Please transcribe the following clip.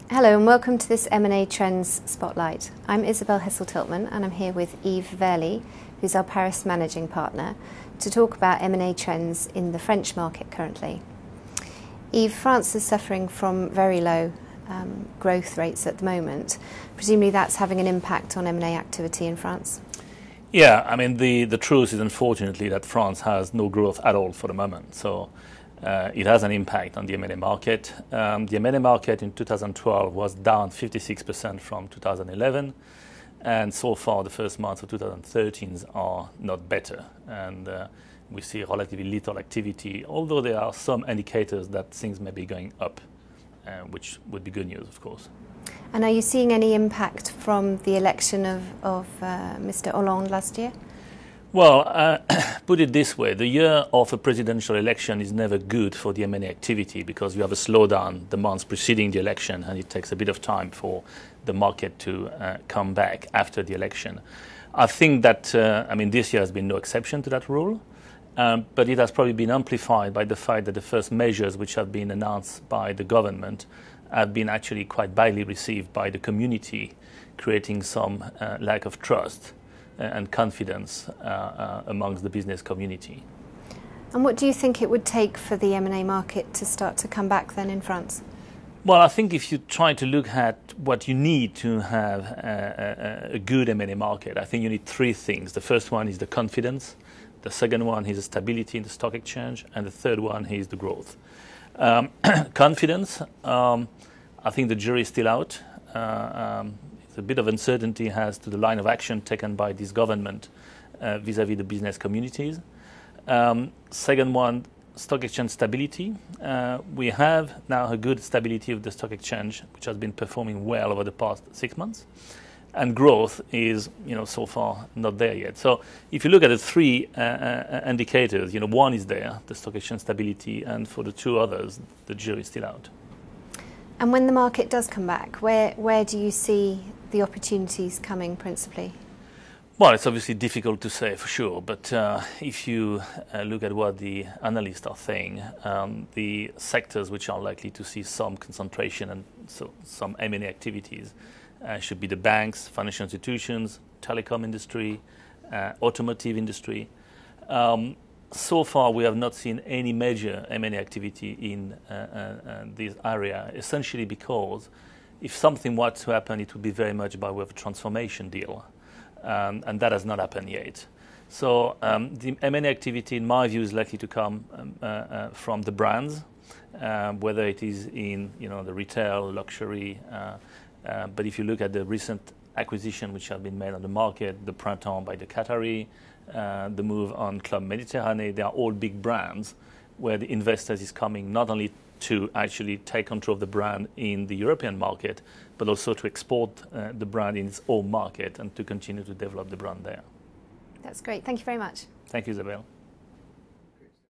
Hello and welcome to this M&A Trends Spotlight. I'm Isabel Hessel-Tiltman and I'm here with Yves Wehrli, who's our Paris managing partner, to talk about M&A trends in the French market currently. Yves, France is suffering from very low growth rates at the moment. Presumably that's having an impact on M&A activity in France? Yeah, I mean, the truth is unfortunately that France has no growth at all for the moment. So it has an impact on the M&A market. The M&A market in 2012 was down 56% from 2011. And so far, the first months of 2013 are not better. And we see relatively little activity, although there are some indicators that things may be going up, which would be good news, of course. And are you seeing any impact from the election of Mr. Hollande last year? Well, put it this way, the year of a presidential election is never good for the M&A activity because you have a slowdown the months preceding the election and it takes a bit of time for the market to come back after the election. I think that, this year has been no exception to that rule, but it has probably been amplified by the fact that the first measures which have been announced by the government have been actually quite badly received by the community, creating some lack of trust and confidence amongst the business community. And what do you think it would take for the M&A market to start to come back then in France? Well, I think if you try to look at what you need to have a good M&A market, I think you need three things. The first one is the confidence, the second one is the stability in the stock exchange, and the third one is the growth. Confidence, I think the jury is still out. A bit of uncertainty as to the line of action taken by this government vis-à-vis the business communities. Second one, stock exchange stability. We have now a good stability of the stock exchange, which has been performing well over the past 6 months. And growth is, so far not there yet. So if you look at the three indicators, one is there, the stock exchange stability, and for the two others, the jury is still out. And when the market does come back, where do you see the opportunities coming principally? Well, it's obviously difficult to say for sure, but if you look at what the analysts are saying, the sectors which are likely to see some concentration and so some M&A activities should be the banks, financial institutions, telecom industry, automotive industry. So far, we have not seen any major M&A activity in this area, essentially because if something were to happen, it would be very much by way of a transformation deal, and that has not happened yet. So the M&A activity, in my view, is likely to come from the brands, whether it is in the retail, luxury. But if you look at the recent acquisition which have been made on the market, the Printemps by the Qatari, the move on Club Mediterranee, they are all big brands where the investors is coming not only to actually take control of the brand in the European market, but also to export the brand in its own market and to continue to develop the brand there. That's great. Thank you very much. Thank you, Isabel.